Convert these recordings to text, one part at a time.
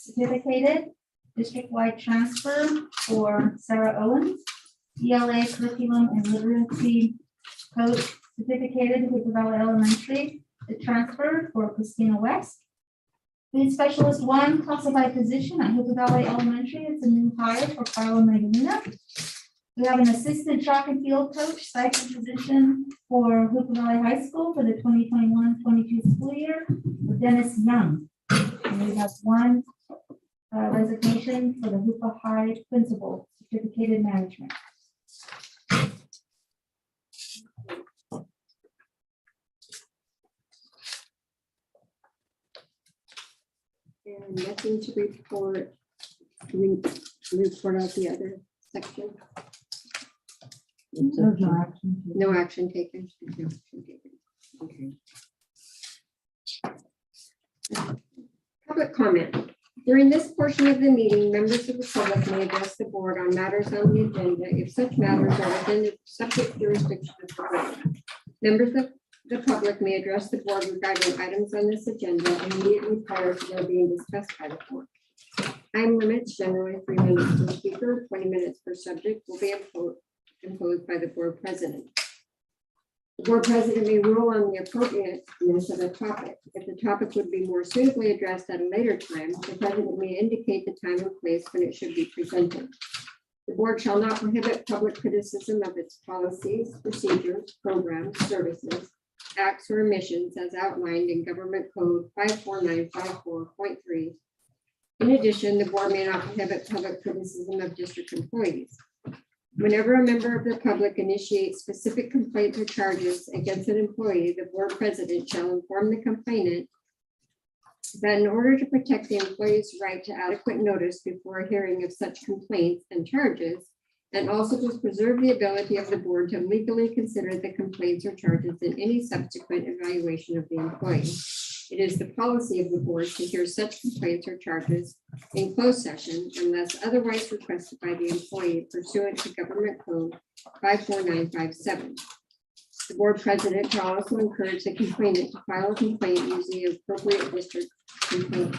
certificated, district-wide transfer for Sarah Owens, ELA curriculum and literacy coach certificated with Valley Elementary, the transfer for Christina West. Food Specialist 1 classified position at Hoopa Valley Elementary. It's a new hire for Carla Magdalena. We have an assistant track and field coach stipend position for Hoopa Valley High School for the 2021-22 school year with Dennis Young. And we have one resignation for the Hoopa High principal, certificated management. And nothing to report. Can we report out the other section? No action taken. No action taken. Okay. Public comment. During this portion of the meeting, members of the public may address the board on matters on the agenda if such matters are within the subject jurisdiction of the board. Members of the public may address the board regarding items on this agenda immediately prior to their being discussed by the board. Time limits, generally 3 minutes per speaker, 20 minutes per subject, will be imposed by the board president. The board president may rule on the appropriateness of a topic. If the topic would be more suitably addressed at a later time, the president may indicate the time and place when it should be presented. The board shall not prohibit public criticism of its policies, procedures, programs, services, acts, or omissions as outlined in Government Code 54954.3. In addition, the board may not prohibit public criticism of district employees. Whenever a member of the public initiates specific complaints or charges against an employee, the board president shall inform the complainant that in order to protect the employee's right to adequate notice before a hearing of such complaints and charges, and also to preserve the ability of the board to legally consider the complaints or charges in any subsequent evaluation of the employee. It is the policy of the board to hear such complaints or charges in closed session unless otherwise requested by the employee pursuant to Government Code 54957. The board president shall also encourage the complainant to file a complaint using the appropriate district complaint.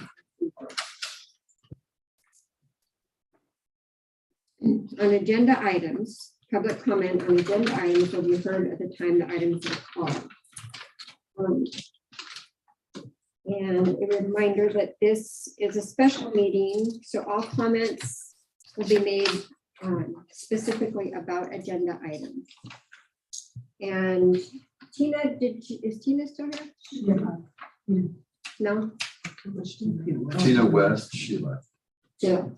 On agenda items, public comment on agenda items will be heard at the time the items are called. And a reminder that this is a special meeting, so all comments will be made specifically about agenda items. And Tina, is Tina still here? Yeah. No? Tina West, she left. Yeah.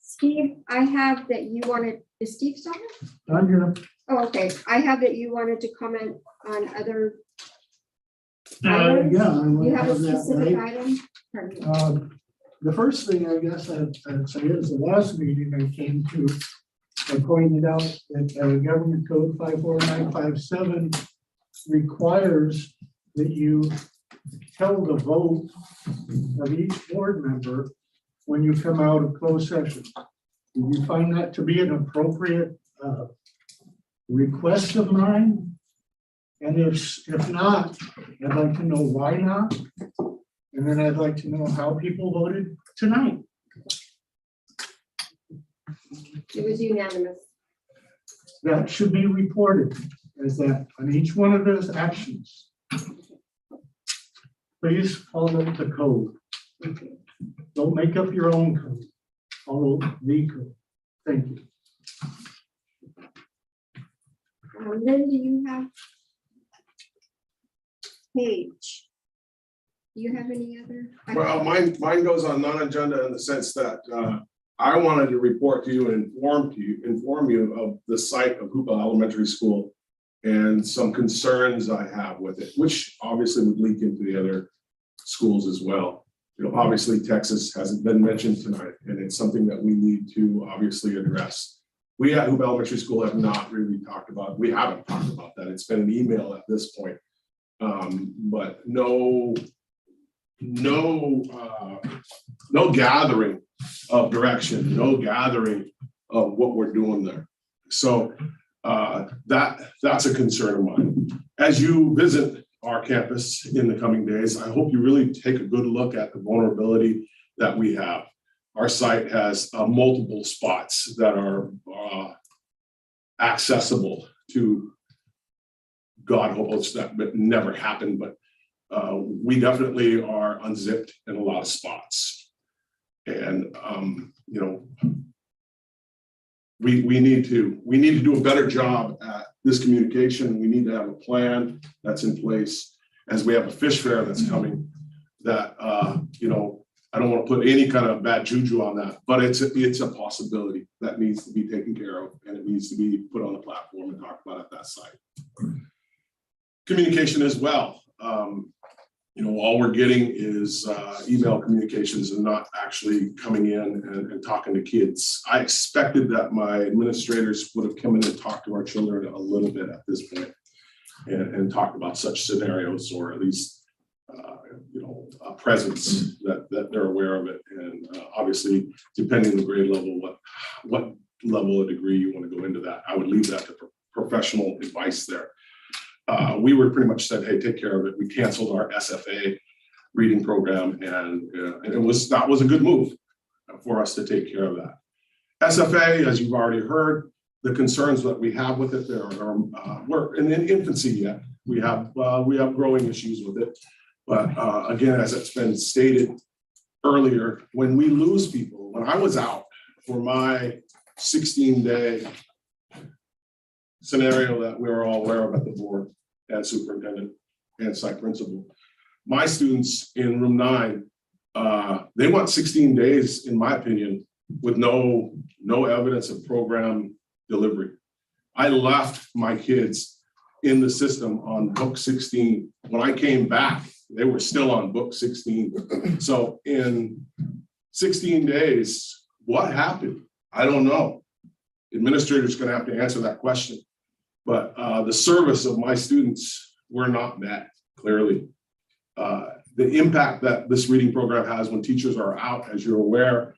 Steve, I have that you wanted, is Steve still here? I'm here. Oh, okay. I have that you wanted to comment on other items. Yeah. You have a specific item? Pardon me. The first thing I guess I'd say is the last meeting I came to, I pointed out that Government Code 54957 requires that you tell the vote of each board member when you come out of closed session. Do you find that to be an appropriate request of mine? And if not, I'd like to know why not. And then I'd like to know how people voted tonight. It was unanimous. That should be reported as that on each one of those actions. Please follow the code. Don't make up your own code. Follow the code. Thank you. Then do you have Paige? Do you have any other? Well, mine goes on non-agenda in the sense that I wanted to report to you and inform you of the site of Hoopa Elementary School and some concerns I have with it, which obviously would leak into the other schools as well. You know, obviously Texas hasn't been mentioned tonight, and it's something that we need to obviously address. We at Hoopa Elementary School have not really talked about. We haven't talked about that. It's been an email at this point, but no gathering of direction, no gathering of what we're doing there. So that's a concern of mine. As you visit our campus in the coming days, I hope you really take a good look at the vulnerability that we have. Our site has multiple spots that are accessible to, God hopes that would never happen, but we definitely are unzipped in a lot of spots. And you know, we need to do a better job at this communication. We need to have a plan that's in place as we have a fish fair that's coming that you know, I don't want to put any kind of bad juju on that, but it's a possibility that needs to be taken care of, and it needs to be put on the platform and talked about at that site. Communication as well. You know, all we're getting is email communications and not actually coming in and talking to kids. I expected that my administrators would have come in and talked to our children a little bit at this point and talked about such scenarios, or at least you know, a presence that they're aware of it. And obviously, depending on the grade level, what level of degree you want to go into that, I would leave that to professional advice there. We were pretty much said, hey, take care of it. We canceled our SFA reading program, and that was a good move for us to take care of that. SFA, as you've already heard, the concerns that we have with it, we're in infancy yet. We have growing issues with it. But again, as it's been stated earlier, when we lose people, when I was out for my 16-day scenario that we were all aware of at the board and superintendent and site principal, my students in room 9, they want 16 days, in my opinion, with no evidence of program delivery. I left my kids in the system on book 16. When I came back, they were still on book 16. So in 16 days, what happened? I don't know. Administrators going to have to answer that question. But the service of my students were not met, clearly. The impact that this reading program has when teachers are out, as you're aware,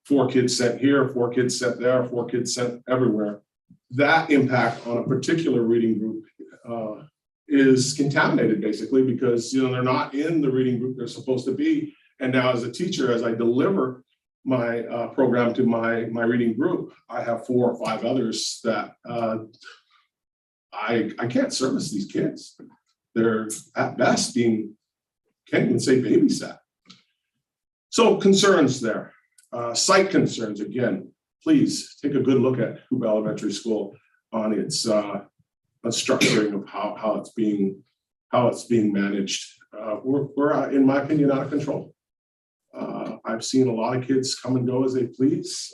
4 kids sent here, 4 kids sent there, 4 kids sent everywhere. That impact on a particular reading group is contaminated, basically, because, you know, they're not in the reading group they're supposed to be. And now as a teacher, as I deliver my program to my reading group, I have 4 or 5 others that I can't service these kids. They're at best being, can't even say babysat. So concerns there, site concerns. Again, please take a good look at Hoopa Elementary School on its structuring of how it's being managed. We're in my opinion, out of control. I've seen a lot of kids come and go as they please.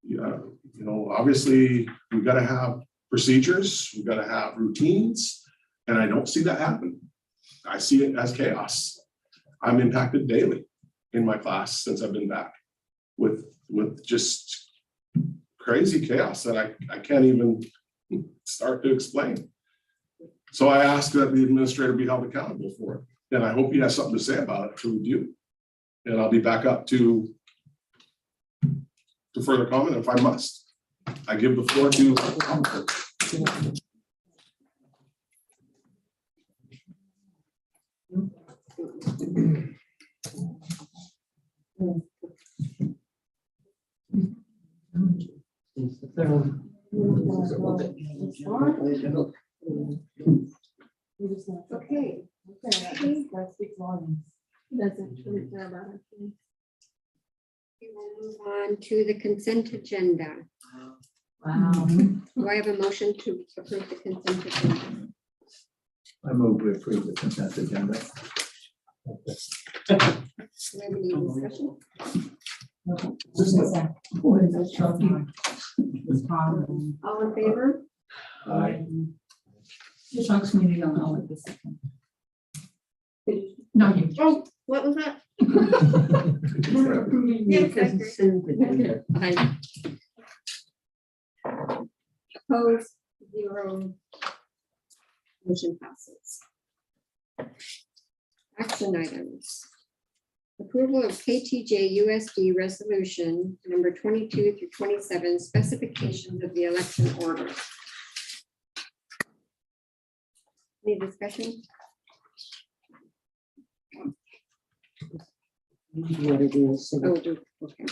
You know, obviously we've got to have procedures, we've got to have routines, and I don't see that happen. I see it as chaos. I'm impacted daily in my class since I've been back with just crazy chaos that I can't even start to explain. So I ask that the administrator be held accountable for it. And I hope he has something to say about it to review. And I'll be back up to further comment if I must. I give the floor to Okay. That speaks volumes. Doesn't really care about it. We will move on to the consent agenda. Wow. Do I have a motion to approve the consent agenda? I move we approve the consent agenda. Do we have any discussion? All in favor? Aye. The Sharks community don't know what this is. No, you. Oh, what was that? We're approving the Yes, I consent agenda. Aye. Opposed, 0. Motion passes. Action items. Approval of KTJUSD resolution number 22 through 27, specifications of the election order. Any discussion? what it is, so Oh, that- okay,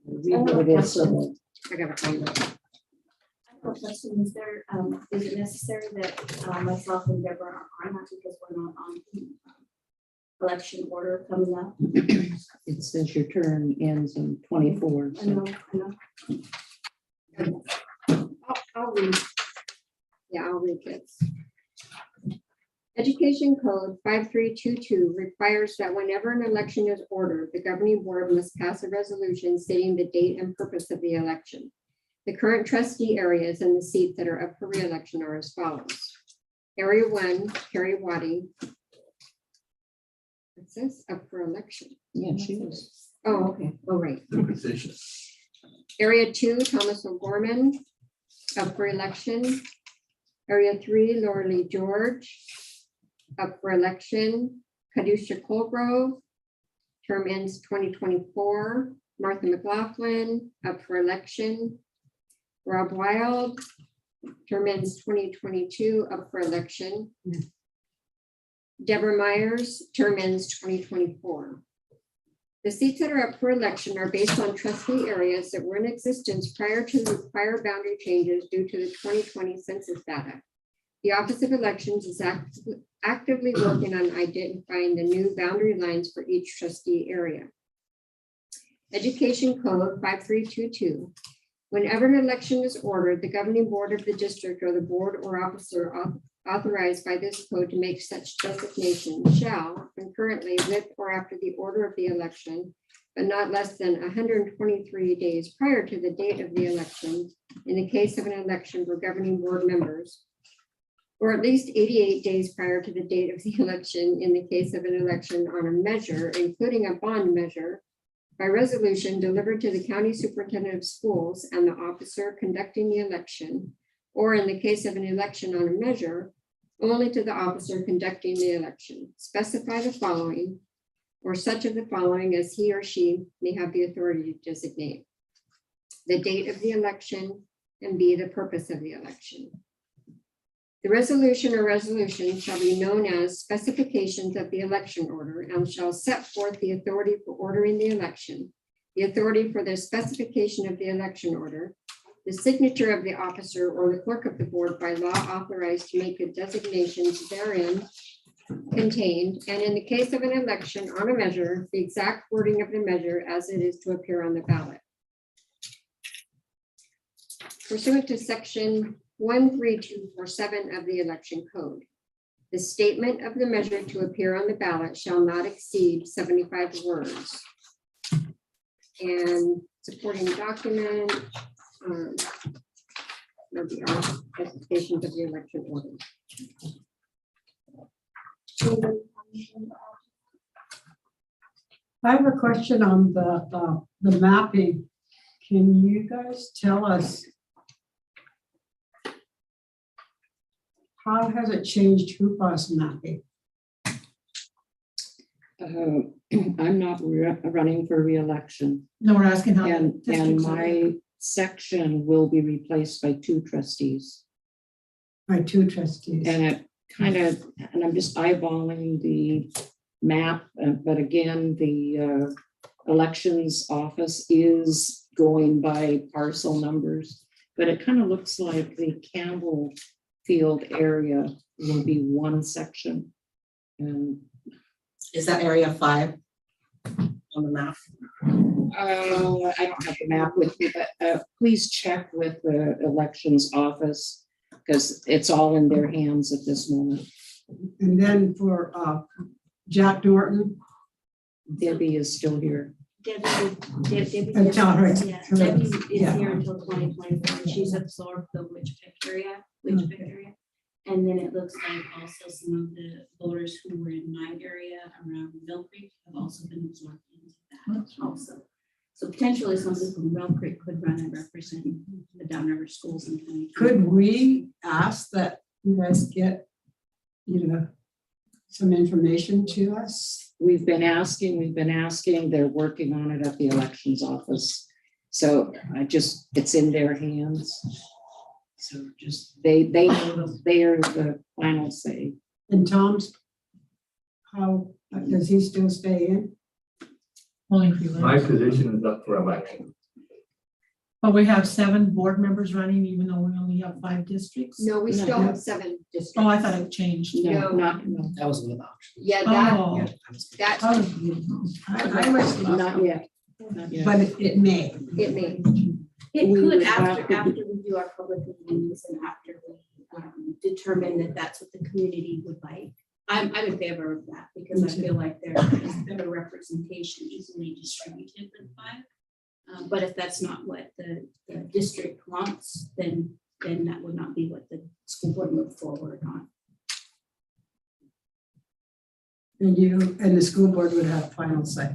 read what it is, so that- I gotta find it. I have a question. Is there, is it necessary that myself and Deborah are not because we're not on the election order coming up? it says your term ends in 24. I So know, I know. I'll read. Yeah, I'll read this. Education Code 5322 requires that whenever an election is ordered, the governing board must pass a resolution stating the date and purpose of the election. The current trustee areas and the seats that are up for re-election are as follows. Area 1, Carrie Waddy. It says up for election. yeah, she was. Oh, okay. Oh, right. Position. Area 2, Thomas O'Gorman, up for election. Area 3, Laura Lee George, up for election. Kadusha Colgrove, term ends 2024. Martha McLaughlin, up for election. Rob Wild, term ends 2022, up for election. Deborah Myers, term ends 2024. The seats that are up for election are based on trustee areas that were in existence prior to the prior boundary changes due to the 2020 census data. The Office of Elections is actively working on identifying the new boundary lines for each trustee area. Education Code 5322. Whenever an election is ordered, the governing board of the district or the board or officer authorized by this code to make such designation shall concurrently with or after the order of the election, but not less than 123 days prior to the date of the election, in the case of an election for governing board members, or at least 88 days prior to the date of the election in the case of an election on a measure, including a bond measure, by resolution delivered to the county superintendent of schools and the officer conducting the election, or in the case of an election on a measure, only to the officer conducting the election. Specify the following, or such of the following as he or she may have the authority to designate: the date of the election, and B, the purpose of the election. The resolution or resolution shall be known as specifications of the election order and shall set forth the authority for ordering the election, the authority for the specification of the election order, the signature of the officer or the clerk of the board by law authorized to make the designations therein contained, and in the case of an election on a measure, the exact wording of the measure as it is to appear on the ballot. Pursuant to section 13247 of the election code, the statement of the measure to appear on the ballot shall not exceed 75 words. And supporting document, there'll be our specifications of the election order. I have a question on the mapping. Can you guys tell us how has it changed HUPA's mapping? I'm not running for reelection, No, we're asking how. and my section will be replaced by 2 trustees. By 2 trustees. And it kind of, and I'm just eyeballing the map, but again, the elections office is going by parcel numbers, but it kind of looks like the Campbell Field area will be 1 section. And Is that area 5 on the map? I don't have the map with me, but please check with the elections office because it's all in their hands at this moment. And then for Jack Norton, Debbie is still here. Debbie. And tell her it's Yeah, correct. Debbie is Yeah. here until 2024, and she's absorbed the Witchpick area. And then it looks like also some of the voters who were in my area around Mill Creek have also been absorbed into that also. So potentially somebody from Mill Creek could run and represent the downriver schools in 2020. could we ask that you guys get, some information to us? We've been asking, they're working on it at the elections office. So it's in their hands. So just, they are the final say. And Tom's, how, does he still stay in? Only if you My like. position is up for election. But we have 7 board members running, even though we only have 5 districts? No, we still No. have 7 districts. Oh, I thought it changed. No, No. not, no, That was one of the options. Yeah, that, Oh, that, I was. not yet. Not yet. But it may. it may. It We could would have to after we do our public meetings and after we determine that that's what the community would like. I'm in favor of that because I feel like there is better representation easily distributed than 5. But if that's not what the district wants, then that would not be what the school board move forward on. And the school board would have final say.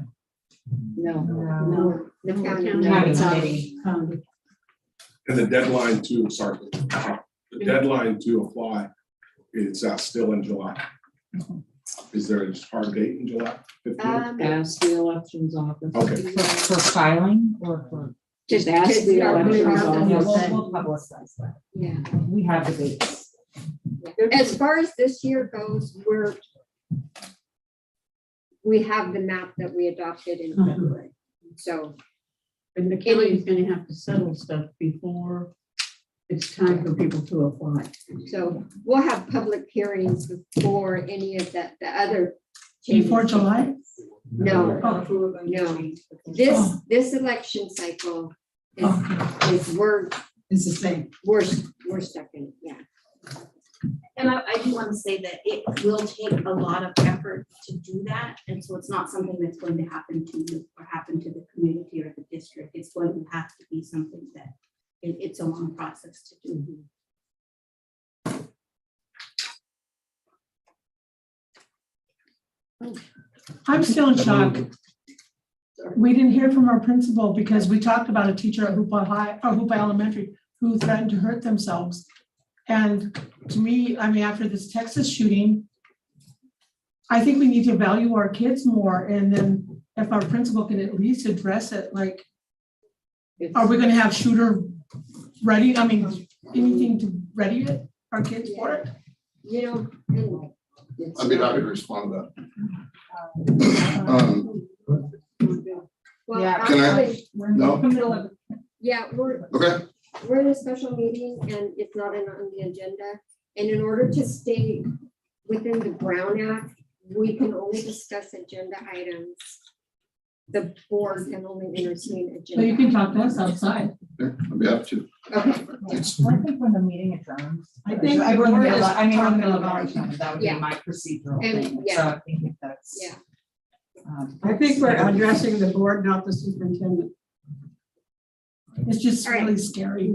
No. No. The county. County. And the deadline to, sorry, the deadline to apply is still in July. Is there a hard date in July? 15th? Ask the elections office. Okay, For filing or for? Just ask the elections office. We'll publicize that. Yeah. We have the dates. As far as this year goes, we have the map that we adopted in February. So, And the county's gonna have to settle stuff before it's time for people to apply. so we'll have public hearings before any of the other. changes. Before July? No, Oh, no. This election cycle okay. is we're It's the same. stuck in, it, yeah. And I do want to say that it will take a lot of effort to do that. And so it's not something that's going to happen to you or happen to the community or the district. It's going to have to be something that it's a long process to do. I'm still in shock. We didn't hear from our principal because we talked about a teacher at Hoopa High, or Hoopa Elementary, who threatened to hurt themselves. And to me, I mean, after this Texas shooting, I think we need to value our kids more. And then if our principal can at least address it, like, are we gonna have shooter ready? I mean, anything to ready it, our kids for it? You know, and I'd be happy to respond to that. well, Yeah. Can I- actually, No? yeah, Okay, we're in a special meeting and it's not on the agenda. And in order to stay within the Brown Act, we can only discuss agenda items. The board can only entertain So you agenda. can talk to us outside. yeah, I'd be happy to. Okay, Thanks. I think when the meeting adjourns. I think I wouldn't we're be just allowed- I mean, I'm talking gonna about- allow that would be Yeah. my procedural And, thing. yeah. So I think if that's. yeah. I think we're addressing the board, not the superintendent. It's just All right. really scary.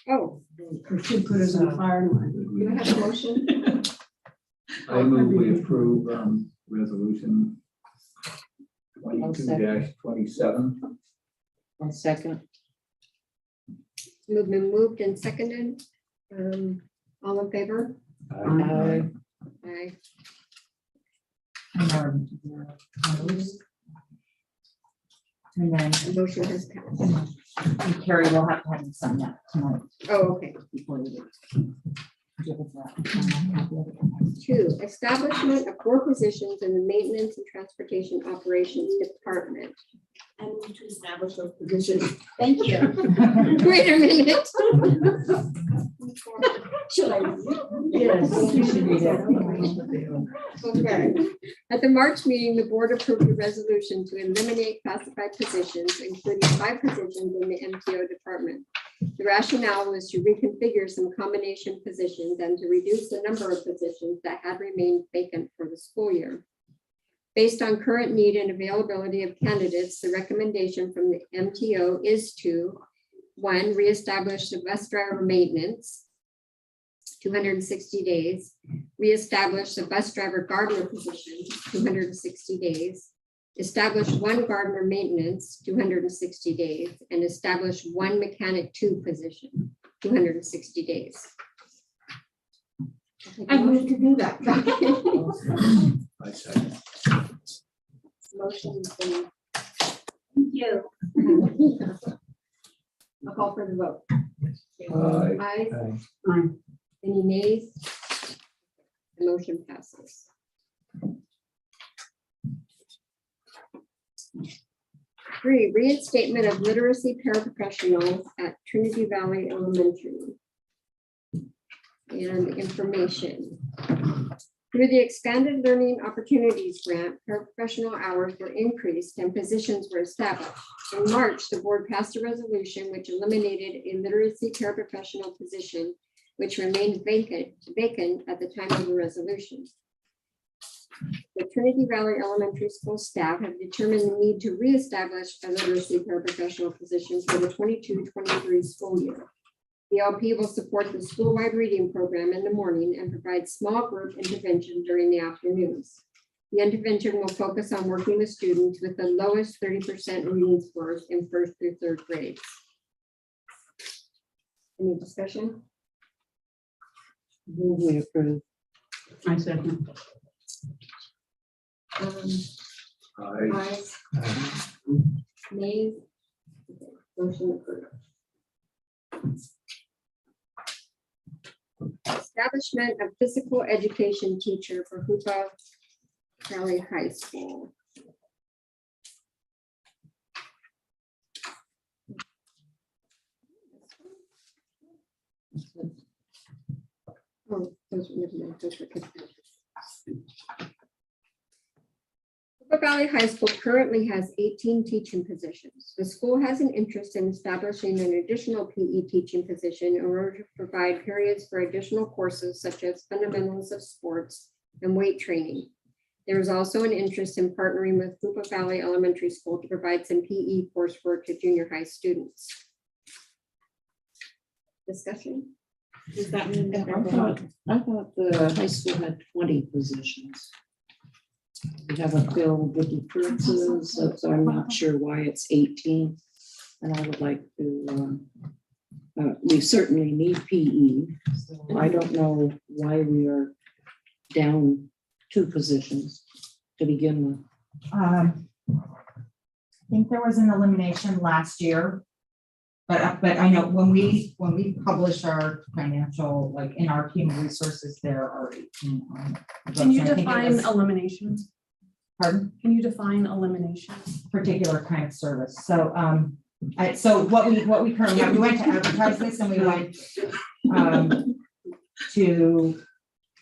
Oh, We should put us on fire line. you have a motion? I move we approve resolution 22-27. One second. Moved and seconded. All in favor? Aye. Aye. And then Motion has passed. and Carrie will have to have you sign that tonight Oh, okay. before you give us that. 2, establishment of 4 positions in the Maintenance and Transportation Operations Department. I move to establish those positions. Thank you. Wait a minute. Should I? Yes, you should read it. Okay. At the March meeting, the board approved a resolution to eliminate classified positions, including 5 positions in the MTO department. The rationale was to reconfigure some combination positions and to reduce the number of positions that had remained vacant for the school year. Based on current need and availability of candidates, the recommendation from the MTO is to 1, reestablish the bus driver maintenance, 260 days, reestablish the bus driver gardener position, 260 days, establish 1 gardener maintenance, 260 days, and establish 1 mechanic 2 position, 260 days. I move to do that. I second. Motion's been. Thank you. I'll call for the vote. Aye. Ayes, Aye. any nays? The motion passes. 3, reinstatement of literacy paraprofessionals at Trinity Valley Elementary. And information. Through the Expanded Learning Opportunities Grant, paraprofessional hours were increased and positions were established. In March, the board passed a resolution which eliminated a literacy paraprofessional position, which remained vacant at the time of the resolution. The Trinity Valley Elementary School staff have determined the need to reestablish a literacy paraprofessional position for the 22-23 school year. The LP will support the school-wide reading program in the morning and provide small group intervention during the afternoons. The intervention will focus on working with students with the lowest 30% reading scores in 1st through 3rd grades. Any discussion? Move we approve. I second. Ayes. Nays? Okay, motion approved. Establishment of physical education teacher for Hoopa Valley High School. Oh, those were Hoopa Valley High School currently has 18 teaching positions. The school has an interest in establishing an additional PE teaching position in order to provide periods for additional courses such as fundamentals of sports and weight training. There is also an interest in partnering with Hoopa Valley Elementary School to provide some PE coursework to junior high students. Discussion? Does that mean that I thought the high school had 20 positions. We haven't filled the differences, so I'm not sure why it's 18. And I would like to, we certainly need PE. So I don't know why we are down 2 positions to begin with. I think there was an elimination last year. But I know when we publish our financial, like in our human resources, there are 18 on. Can you I think it define was- elimination? Pardon? Can you define elimination? Particular kind of service. So so what we currently have, we went to advertise this and we went to,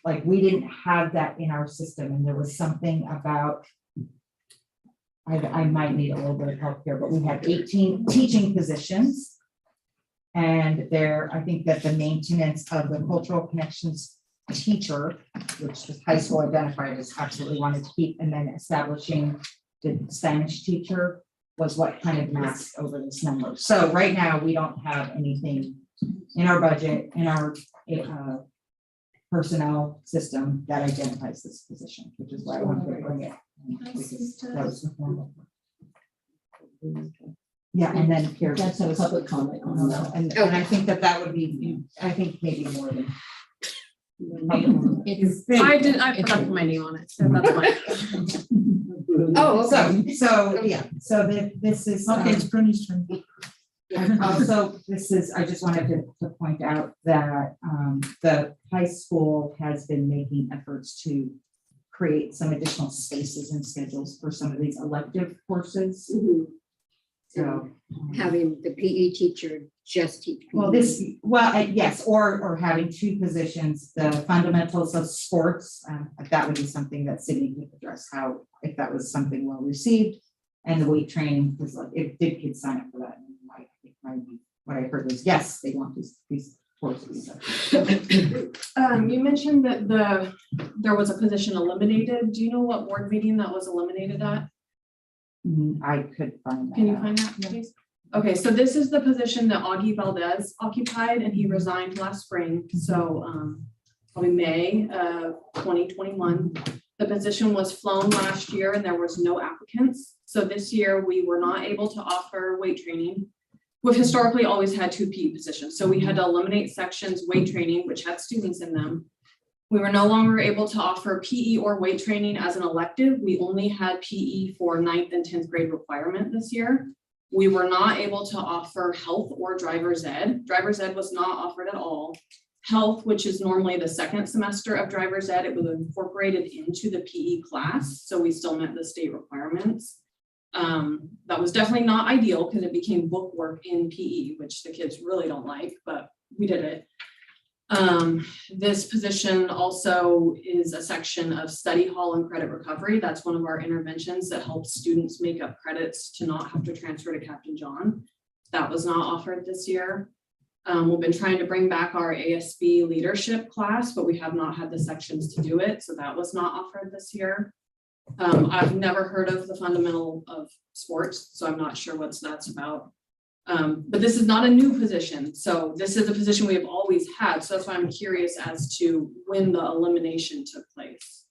like, we didn't have that in our system, and there was something about, I might need a little bit of help here, but we had 18 teaching positions. And there, I think that the maintenance of the cultural connections teacher, which the high school identified as absolutely wanted to keep, and then establishing the Spanish teacher was what kind of masked over this number. So right now, we don't have anything in our budget, in our personnel system that identifies this position, which is why I wanted to bring it. That was the formal. Yeah, and then Pierce. That's a public comment on that. And I think that would be, I think maybe more than. I forgot to put my name on it, so that's fine. Oh, okay. So, yeah, so this is. Okay, it's Bernie's turn. Also, this is, I just wanted to point out that the high school has been making efforts to create some additional spaces and schedules for some of these elective courses. Mhm. So. Having the PE teacher just teach. Well, yes, or having 2 positions, the fundamentals of sports, that would be something that city would address, how, if that was something well received. And the weight training was like, if did kids sign up for that? What I heard was, yes, they want these courses. You mentioned that there was a position eliminated. Do you know what board meeting that was eliminated at? I could find that. Can you find that, please? Okay, so this is the position that Augie Valdez occupied, and he resigned last spring. So probably May of 2021. The position was flown last year and there was no applicants. So this year we were not able to offer weight training. We've historically always had 2 PE positions. So we had to eliminate sections weight training, which had students in them. We were no longer able to offer PE or weight training as an elective. We only had PE for 9th and 10th grade requirement this year. We were not able to offer health or driver's ed. Driver's ed was not offered at all. Health, which is normally the 2nd semester of driver's ed, it was incorporated into the PE class. So we still met the state requirements. That was definitely not ideal because it became bookwork in PE, which the kids really don't like, but we did it. This position also is a section of study hall and credit recovery. That's one of our interventions that helps students make up credits to not have to transfer to Captain John. That was not offered this year. We've been trying to bring back our ASB leadership class, but we have not had the sections to do it. So that was not offered this year. I've never heard of the fundamental of sports, so I'm not sure what that's about. But this is not a new position. So this is a position we have always had. So that's why I'm curious as to when the elimination took place.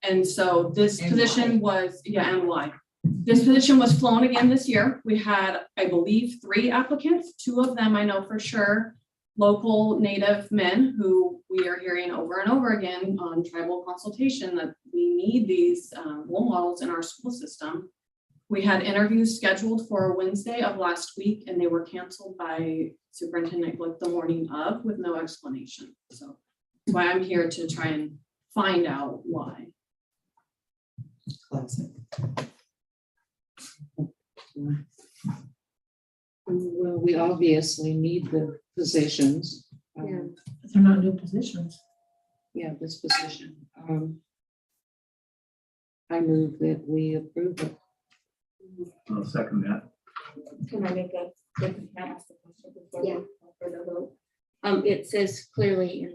And so this position was, and why. This position was flown again this year. We had, I believe, 3 applicants. 2 of them I know for sure, local Native men who we are hearing over and over again on tribal consultation that we need these role models in our school system. We had interviews scheduled for Wednesday of last week and they were canceled by Superintendent Glick the morning of with no explanation. So that's why I'm here to try and find out why. Classic. Well, we obviously need the positions. Yeah. They're not new positions. Yeah, this position. I move that we approve it. I'll second that. Can I make can I ask the question before? Yeah. For the vote? It says clearly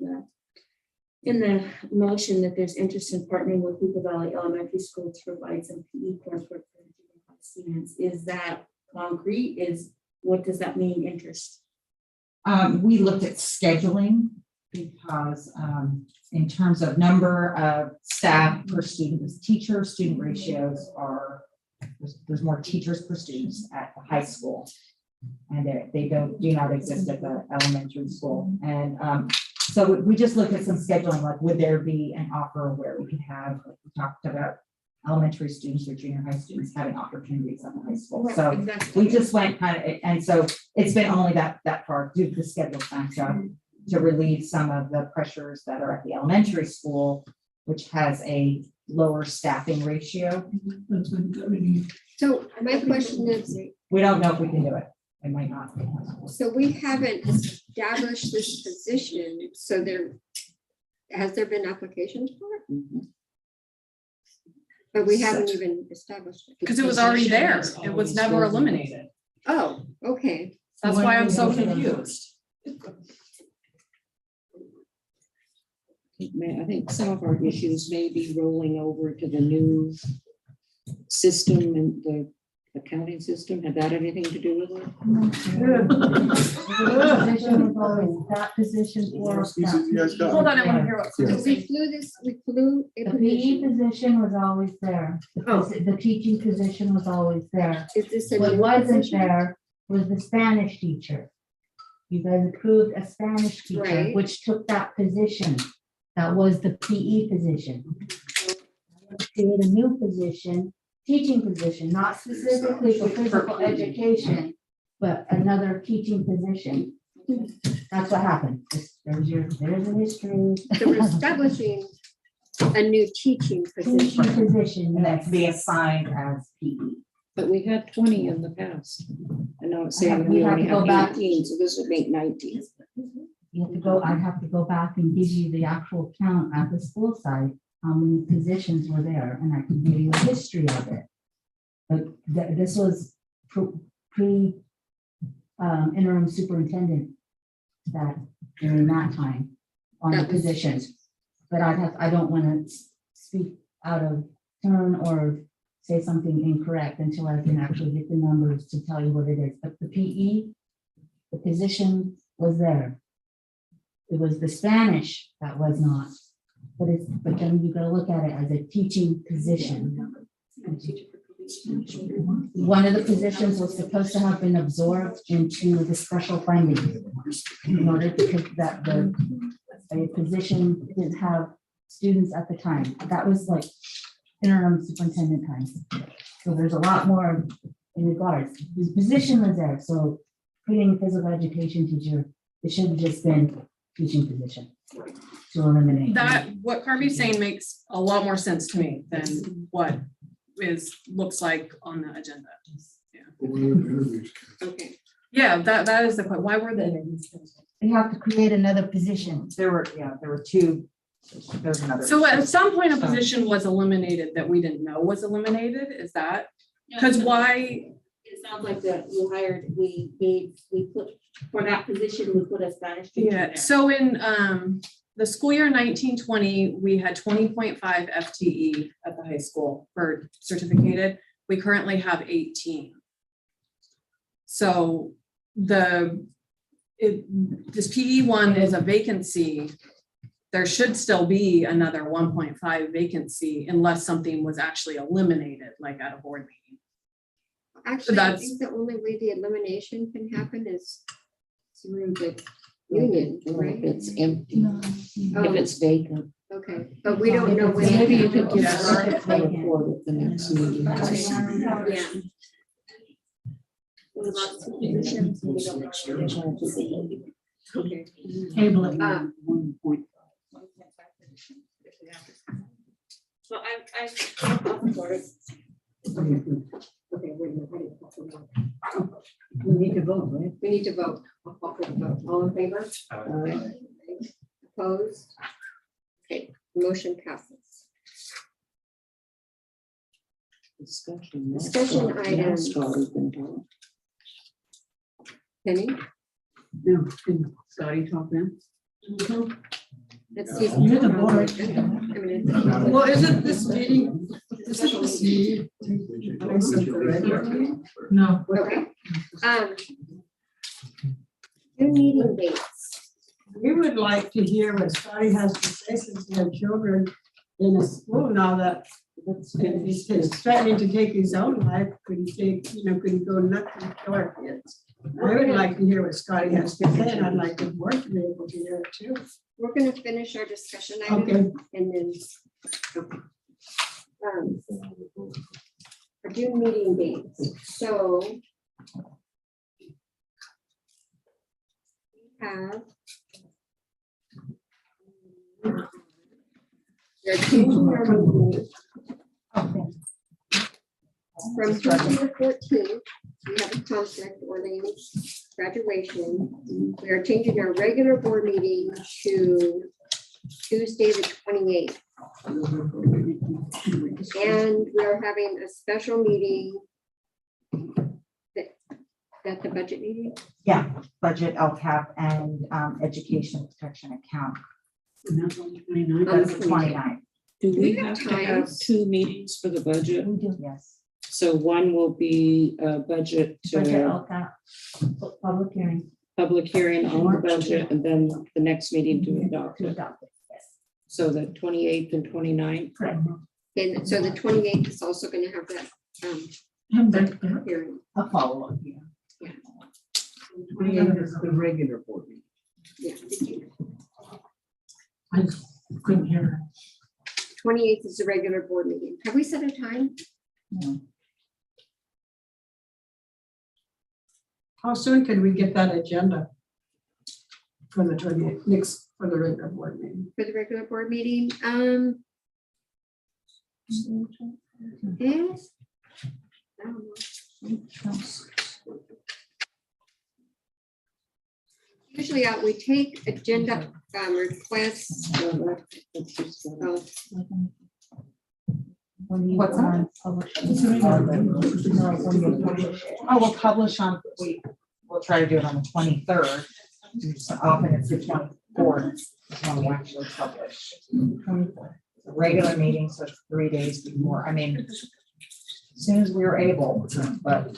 in the motion that there's interest in partnering with Hoopa Valley Elementary School to provide some PE coursework for students. Is that concrete? What does that mean, interest? We looked at scheduling because in terms of number of staff per student, teacher-student ratios are, there's more teachers per students at the high school. And they do not exist at the elementary school. And so we just looked at some scheduling, like would there be an offer where we could have, like we talked about elementary students or junior high students having opportunities at the high school. So we just went kind of, and so it's been only that part due to the schedule factor to relieve some of the pressures that are at the elementary school, which has a lower staffing ratio. So my question is, We don't know if we can do it. It might not. so we haven't established this position, so has there been applications for it? Mhm. But we haven't even established it. Because it was already there. It was never eliminated. Oh, okay. That's why I'm so confused. I think some of our issues may be rolling over to the new system and the accounting system. Had that anything to do with it? That position or. Hold on, I want to hear what. So we flew. a The position. PE position was always there. The teaching position was always there. Is this a What new wasn't position? there was the Spanish teacher. You guys approved a Spanish teacher, Right. which took that position. That was the PE position. Create a new position, teaching position, not specifically for physical education, but another teaching position. That's what happened. There's a history. So we're establishing a new teaching Teaching position. position, And that yes. can be assigned as PE. But we had 20 in the past. And now it's saying We we have only to go have back. 18, so this would make 19. You have to go, I'd have to go back and give you the actual count at the school site, how many positions were there, and I can give you a history of it. But this was pre interim superintendent that during that time on the That was- positions. But I don't want to speak out of turn or say something incorrect until I can actually get the numbers to tell you what it is. But the PE, the position was there. It was the Spanish that was not, but then you gotta look at it as a teaching position. One of the positions was supposed to have been absorbed into the special funding. In order to, that the position didn't have students at the time. That was like interim superintendent time. So there's a lot more in regards. The position was there, so creating a physical education teacher, it should have just been teaching position to eliminate. That, what Carby's saying makes a lot more sense to me than what looks like on the agenda. Okay, Yeah, that is the point. Why were they interviews? They have to create another position. There were two. There's another. So at some point, a position was eliminated that we didn't know was eliminated. Is that? Because why? It sounds like that we put, for that position, we put a Spanish teacher Yeah, there. so in the school year 1920, we had 20.5 FTE at the high school for certificated. We currently have 18. So this PE one is a vacancy. There should still be another 1.5 vacancy unless something was actually eliminated, like at a board meeting. actually, I That's- think the only way the elimination can happen is through the union, right? It's empty, if Oh, it's vacant. okay, but we don't know when. Maybe you could give Yeah. us a report at the next meeting. Yeah. We lost two positions, and we don't know. Okay. Table it. So I sort of. Okay, wait a minute, I didn't call for the vote. We need to vote, right? We need to vote. I'll call for the vote. All in favor? Opposed? Okay, motion passes. Discussion item. Penny? No, can Scotty talk then? Let's see. if- You're the board. I mean, it's- Well, isn't this meeting, isn't this meeting? No. Okay. New meeting dates. We would like to hear what Scotty has to say since we have children in a school now that he's threatening to take his own life. Could he take, could he go nuts and kill our kids? I would like to hear what Scotty has to say, and I'd like the board to be able to hear it too. We're gonna finish our discussion item Okay. and then. Our June meeting dates, so. We have. They're changing our meeting. From 13 to 14, we have a conflict or graduation. We are changing our regular board meeting to Tuesday, the 28th. And we are having a special meeting. That's the budget meeting? Yeah, budget, LCAP, and education protection account. And that's on the 29th. That's the 29th. Do we we have have to have times? 2 meetings for the budget? We do, yes. So one will be a budget, Budget, LCAP, public hearing. public hearing on the budget, and then the next meeting to adopt To it. adopt it, yes. So the 28th and 29th. Correct. And so the 28th is also gonna have that hearing. A follow-up, yeah. 28th is the regular board meeting. Yeah. I couldn't hear her. 28th is the regular board meeting. Have we set a time? No. How soon can we get that agenda? For the 28th, next, for the regular board meeting? For the regular board meeting, yes. I don't know. Usually we take agenda requests. What's on? Oh, we'll publish on, we'll try to do it on the 23rd. So often it's the 24th, when we actually publish. 24th. Regular meeting, so it's 3 days before, I mean, as soon as we were able, but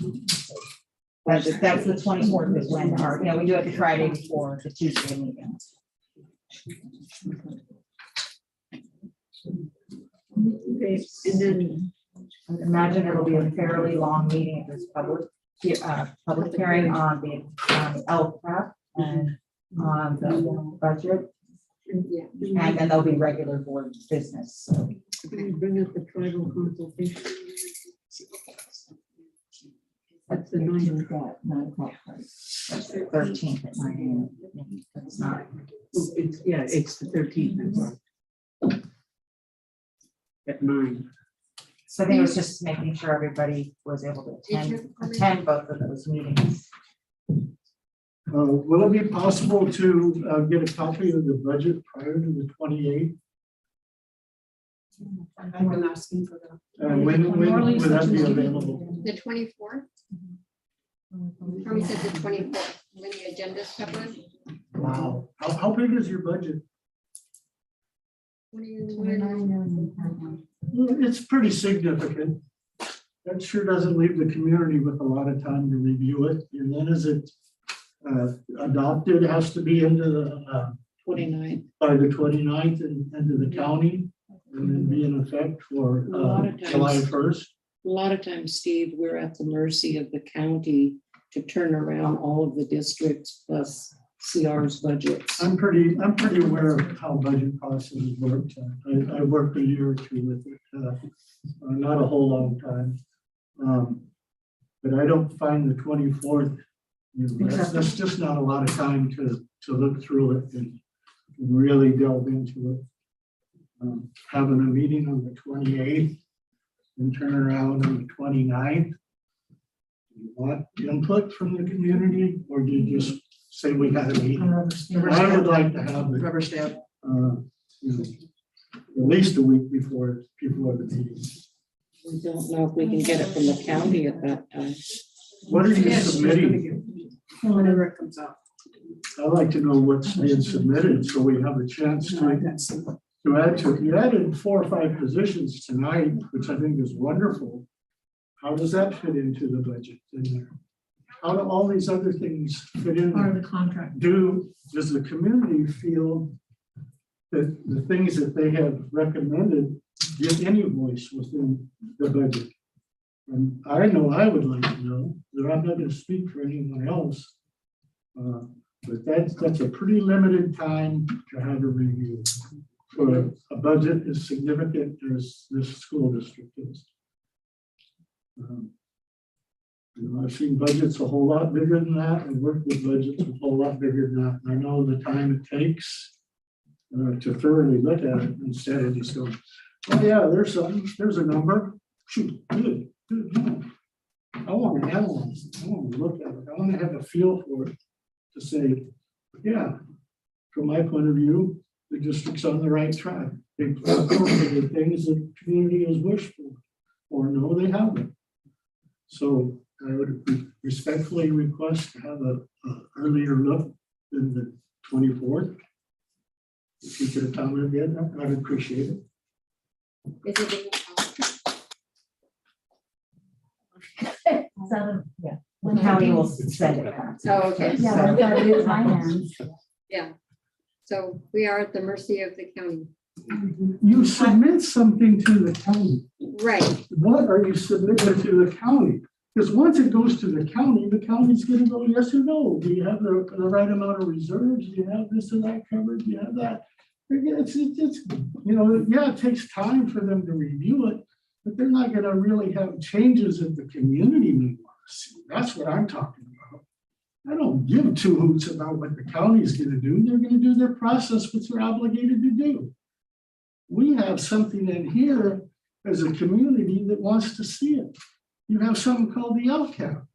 that's the 24th is when our, we do it the Friday before the Tuesday meeting. Okay, and then I would imagine it'll be a fairly long meeting if there's public hearing on the LCAP and on the budget. Yeah. And then there'll be regular board business, so. can we bring up the tribal consultation? That's the 9th. That 9 o'clock, right? That's the 13th at 9 AM. It's not. It's the 13th. At 9. So I think it was just making sure everybody was able to Did you have a comment? attend both of those meetings. Will it be possible to get a copy of the budget prior to the 28th? I've been asking for that. When would that be available? The 24th? Tommy said the 24th, when the agenda's covered. Wow. How big is your budget? 29. It's pretty significant. That sure doesn't leave the community with a lot of time to review it. And then as it adopted, it has to be into the 29. by the 29th and into the county, and then be in effect for A lot of times. July 1st. A lot of times, Steve, we're at the mercy of the county to turn around all of the districts plus CR's budgets. I'm pretty aware of how budget processes work. I worked a year or two with it, not a whole long time. But I don't find the 24th, that's just not a lot of time to look through it and really delve into it. Having a meeting on the 28th and turn around on the 29th. Do you want input from the community, or do you just say we got a meeting? I would like to have it, Rubber stamp. at least a week before the meeting. We don't know if we can get it from the county at that time. What are you submitting? Whenever it comes out. I'd like to know what's being submitted, so we have a chance to add to it. You added 4 or 5 positions tonight, which I think is wonderful. How does that fit into the budget in there? How do all these other things fit in Part there? of the contract. Does the community feel that the things that they have recommended get any voice within the budget? And I know I would like to know, that I'm not going to speak for anyone else. But that's a pretty limited time to have a review for a budget as significant as this school district is. I've seen budgets a whole lot bigger than that, and worked with budgets a whole lot bigger than that. And I know the time it takes to thoroughly look at it instead of just going, oh yeah, there's something, there's a number. Shoot, good. No. I want to analyze it. I want to look at it. I want to have a feel for it to say, yeah, from my point of view, the district's on the right track. They've incorporated things that the community has wished for, or no, they haven't. So I would respectfully request to have a earlier look than the 24th. If you could accommodate that, I'd appreciate it. Is it The county will send it out. Oh, okay. Yeah, I've got to do my hands. Yeah. So we are at the mercy of the county. You submit something to the county. Right. What are you submitting to the county? Because once it goes to the county's gonna go yes or no. Do you have the right amount of reserves? Do you have this or that covered? Do you have that? It's, yeah, it takes time for them to review it, but they're not gonna really have changes that the community may want to see. That's what I'm talking about. I don't give 2 hoots about what the county's gonna do. They're gonna do their process, which they're obligated to do. We have something in here as a community that wants to see it. You have something called the LCAP.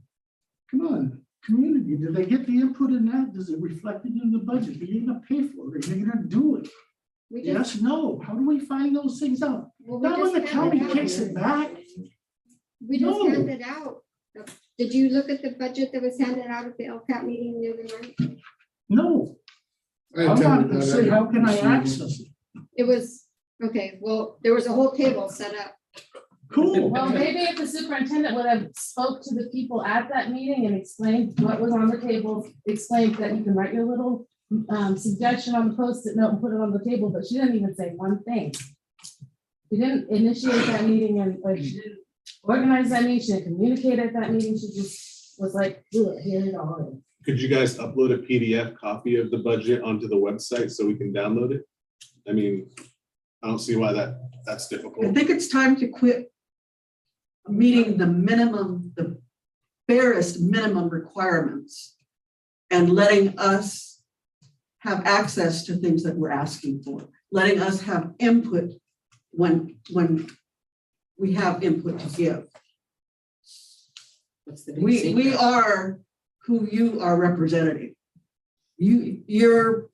Come on, community, did they get the input in that? Does it reflect it in the budget? Are you gonna pay for it? Are you gonna do it? We just, Yes, no. How do we find those things out? well, we Not when the just county handed kicks out. it back. We just No. handed out. Did you look at the budget that was handed out at the LCAP meeting the other night? No. I'm not gonna say, how can I access it? It was, okay, well, there was a whole table set up. Cool. Well, maybe if the superintendent would have spoke to the people at that meeting and explained what was on the table, explained that you can write your little suggestion on the Post-it note and put it on the table, but she didn't even say one thing. She didn't initiate that meeting and like she didn't organize that meeting, she didn't communicate at that meeting, she just was like, here it all is. Could you guys upload a PDF copy of the budget onto the website so we can download it? I mean, I don't see why that's I difficult. think it's time to quit meeting the barest minimum requirements and letting us have access to things that we're asking for, letting us have input when we have input to give. What's the big We secret? are who you are representing. You're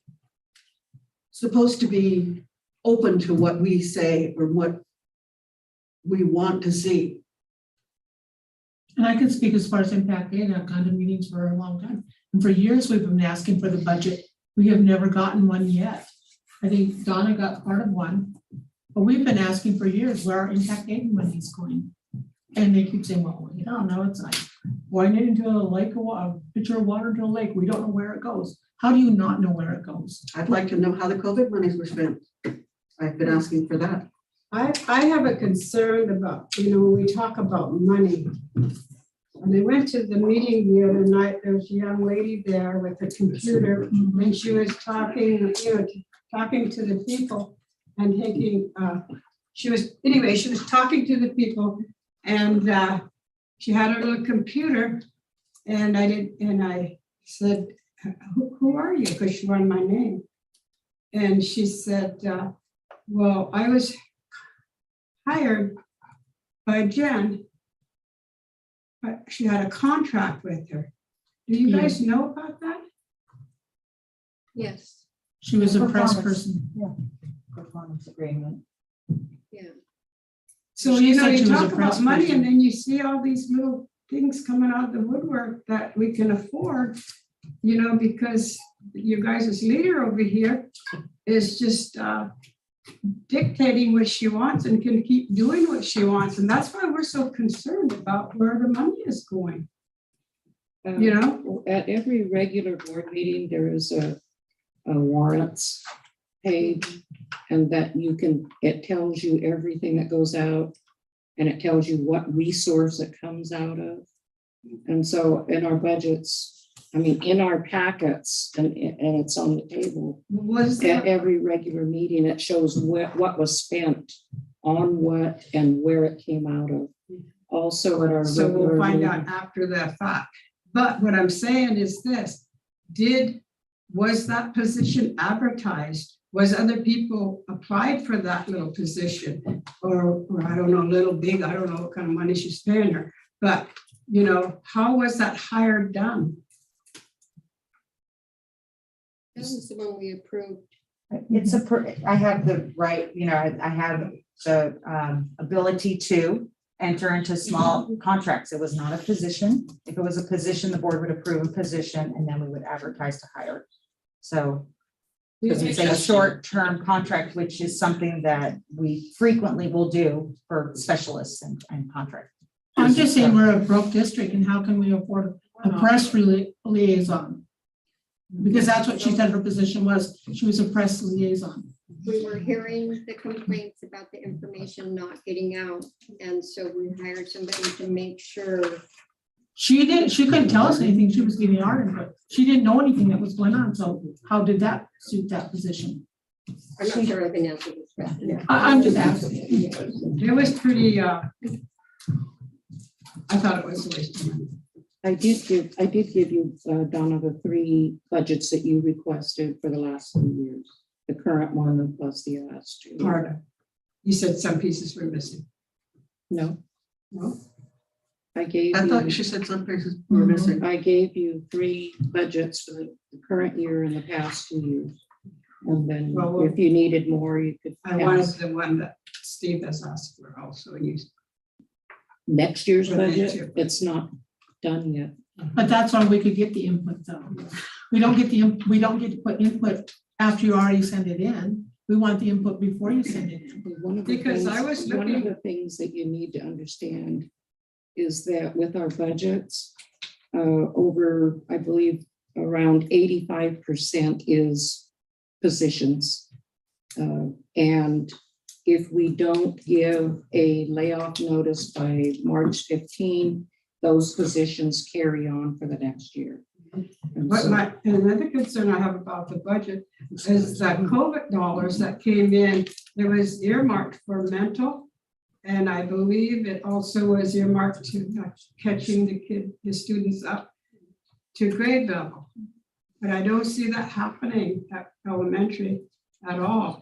supposed to be open to what we say or what we want to see. And I can speak as far as impact data. I've gone to meetings for a long time. And for years, we've been asking for the budget. We have never gotten one yet. I think Donna got part of one. But we've been asking for years where our impact data money is going. And they keep saying, well, we don't know. It's like pouring it into a lake, a pitcher of water into a lake. We don't know where it goes. How do you not know where it goes? I'd like to know how the COVID monies were spent. I've been asking for that. I have a concern about, when we talk about money. When I went to the meeting the other night, there was a young lady there with a computer and she was talking, talking to the people and taking, she was talking to the people and she had her little computer and I said, who are you? Because she wanted my name. And she said, well, I was hired by Jen, but she had a contract with her. Do you guys know about that? Yes, She was a press Performance. person. Yeah, performance agreement. yeah. So, She said you she was a talk press about money person. and then you see all these little things coming out of the woodwork that we can afford, because you guys' leader over here is just dictating what she wants and can keep doing what she wants. And that's why we're so concerned about where the money is going. At every regular board meeting, there is a warrants page, and that it tells you everything that goes out, and it tells you what resource it comes out of. And so in our budgets, in our packets, and it's on the table, at every regular meeting, it shows what was spent on what and where it came out of. Also at our So we'll regular find meeting. out after the fact. But what I'm saying is this, was that position advertised? Was other people applied for that little position? Or I don't know, little, big, I don't know what kind of money she's paying her. But, how was that hire done? That was the one we approved. It's I have the right, I have the ability to enter into small contracts. It was not a position. If it was a position, the board would approve a position and then we would advertise to hire. So because it's a short-term contract, which is something that we frequently will do for specialists and contracts. I'm just saying we're a broke district and how can we afford a press liaison? Because that's what she said her position was. She was a press liaison. We were hearing the complaints about the information not getting out. And so we hired somebody to make sure. She couldn't tell us anything. She was giving our input. She didn't know anything that was going on. So how did that suit that position? I'm not sure I can answer this question. I'm just asking. It was pretty, I thought it was a waste of money. I did give you, Donna, the 3 budgets that you requested for the last 2 years. The current one and plus the last 2. Part of. You said some pieces were missing. No, No? I gave I you. thought she said some places were missing. I gave you 3 budgets for the current year and the past 2 years. And then Well, if you needed more, you could. I wanted ask. the one that Steve has asked for also used. Next year's For next budget, year. it's not done yet. But that's why we could get the input though. We don't get to put input after you already send it in. We want the input before you send it in. One of the Because I was one of looking- the things that you need to understand is that with our budgets, over, I believe, around 85% is positions. And if we don't give a layoff notice by March 15, those positions carry on for the next year. And What so- another concern I have about the budget is that COVID dollars that came in, it was earmarked for mental. And I believe it also was earmarked to catching the students up to grade level. But I don't see that happening at elementary at all,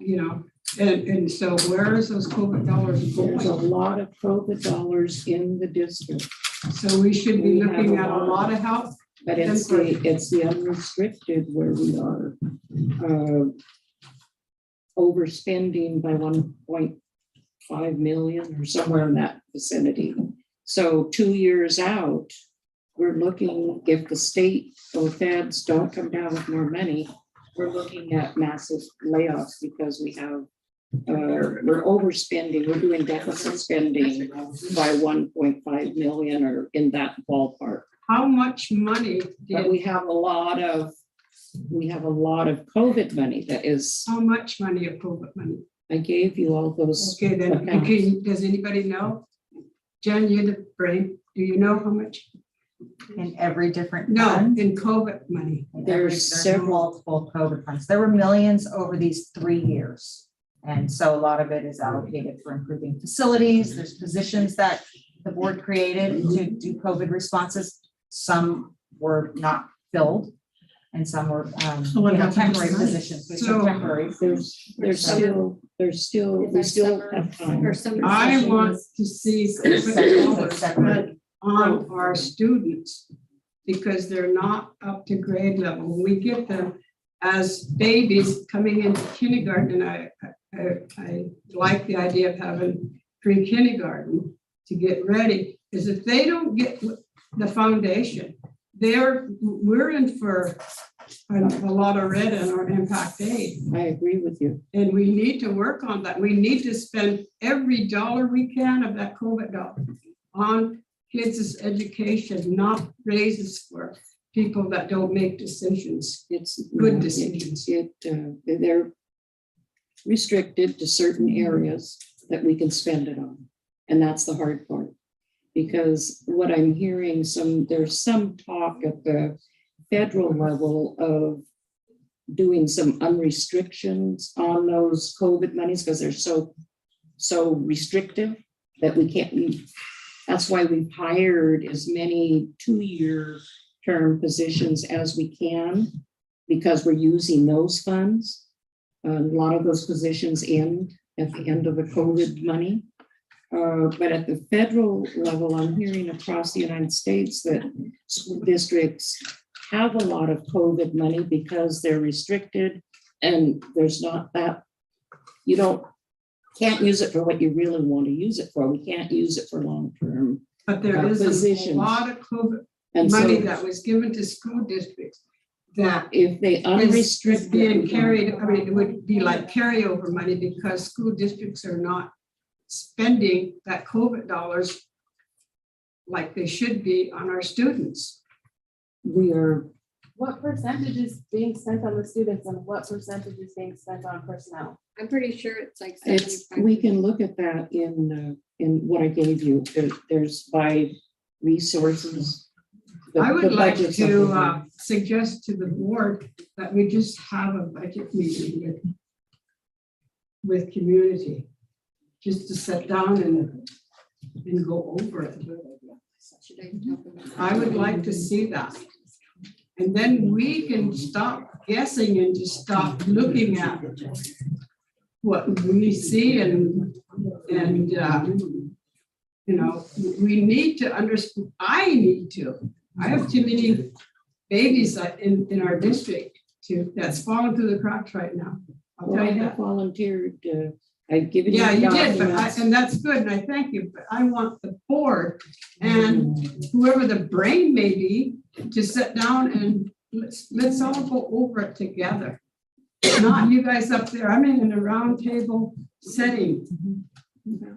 And so where is those COVID dollars There's a going? lot of COVID dollars in the district, So we should be We have looking a at a lot. lot of help. but it's the unrestricted where we are overspending by 1.5 million or somewhere in that vicinity. So 2 years out, we're looking, if the state or feds don't come down with more money, we're looking at massive layoffs because we have, we're overspending, we're doing deficit spending by 1.5 million or in that ballpark. How much money But did, we have a lot of COVID money that is, how much money of COVID money? I gave you all those. Okay, then, accounts. okay, does anybody know? Jen, you're the brain, do you know how much? In every different No, fund. in COVID money. There's several. Multiple COVID funds. There were millions over these 3 years. And so a lot of it is allocated for improving facilities. There's positions that the board created to do COVID responses. Some were not filled and some were So what happened to temporary the money? positions. There's So- some temporary. There's still, we still have time. Or some I positions. want to see Separate- separate. on our students because they're not up to grade level. We get them as babies coming into kindergarten. And I like the idea of having pre-kindergarten to get ready, is if they don't get the foundation, we're in for a lot of red in our impact aid. I agree with you. And we need to work on that. We need to spend every dollar we can of that COVID dollar on kids' education, not raises for people that don't make decisions. It's Good decisions. They're restricted to certain areas that we can spend it on. And that's the hard part. Because what I'm hearing, there's some talk at the federal level of doing some unrestrictions on those COVID monies because they're so restrictive that we can't. That's why we've hired as many 2-year term positions as we can because we're using those funds. A lot of those positions end at the end of the COVID money. But at the federal level, I'm hearing across the United States that school districts have a lot of COVID money because they're restricted and there's not that, can't use it for what you really want to use it for. We can't use it for long-term. But there is a positions. lot of COVID And money so that was given to school districts that if they is unrestricted. being carried, I mean, it would be like carryover money because school districts are not spending that COVID dollars like they should be on our students. We are, What percentage is being spent on the students and what percentage is being spent on personnel? I'm pretty sure it's like we 75. can look at that in what I gave you. There's by resources. I would like budget's to up suggest to the board that we just have a budget meeting with community, just to sit down and go over it. Should I talk about that? I would like to see that. And then we can stop guessing and just stop looking at what we see and we need to understand, I have too many babies in our district that's falling through the cracks right now. I'll Well, tell I you have that. volunteered, I've given you. Yeah, you did, documents. and that's good, and I thank you, but I want the board and whoever the brain may be to sit down and let's all go over it together. Not you guys up there, I'm in a round table setting.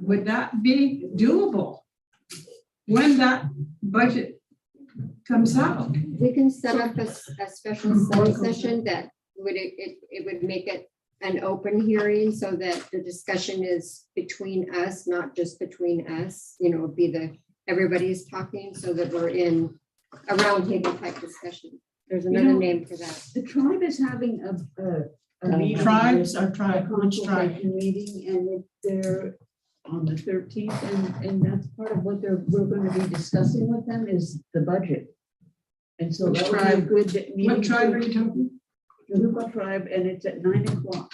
Would that be doable when that budget comes out? We can set up a special study session that it would make it an open hearing so that the discussion is between us, not just between us, everybody's talking so that we're in a roundtable type discussion. There's another name for that. The tribe is having a meeting. Tribes a or tribe, which tribe? consultation meeting, and they're on the 13th, and that's part of what we're going to be discussing with them is the budget. And so Which that would tribe? be a good meeting. What tribe are you talking? The Hupa tribe, and it's at 9 o'clock.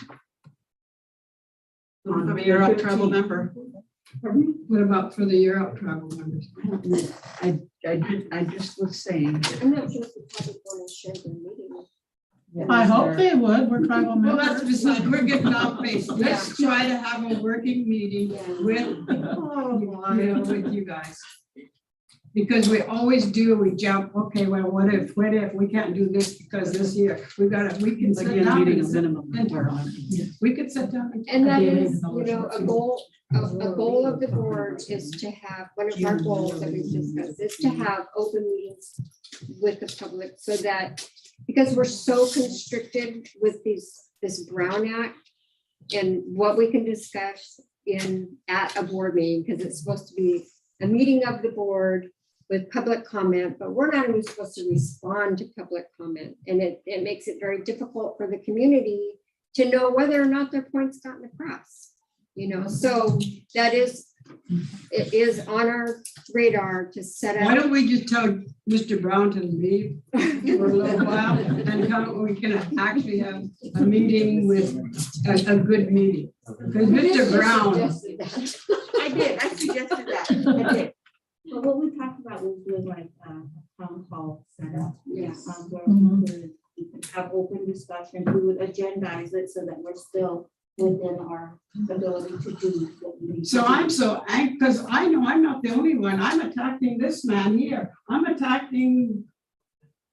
For the year out travel member. What about for the year out travel members? I just was saying. I'm not sure if the public want to share their meeting. I hope they would, we're tribal Well, that's members. besides, we're getting off base. Let's try to have a working meeting with, with you guys. Because we always do, we jump, okay, well, what if, we can't do this because this year, we can sit Again, down. meeting a and- minimum. We could sit down. And that is, a goal of the board is to have, one of our goals that we've discussed is to have open meetings with the public so that, because we're so constricted with this Brown Act and what we can discuss at a board meeting, because it's supposed to be a meeting of the board with public comment, but we're not even supposed to respond to public comment. And it makes it very difficult for the community to know whether or not their point's gotten across. So it is on our radar to set Why up. don't we just tell Mr. Brown to leave for a little while and we can actually have a meeting with a good meeting? Because Mr. Brown, I suggested that. I did. But what we talked about was doing like a town hall setup. Yes. Where we could have open discussion, we would agendize it so that we're still within our ability to do what we need. so I'm so angry, because I know I'm not the only one. I'm attacking this man here. I'm attacking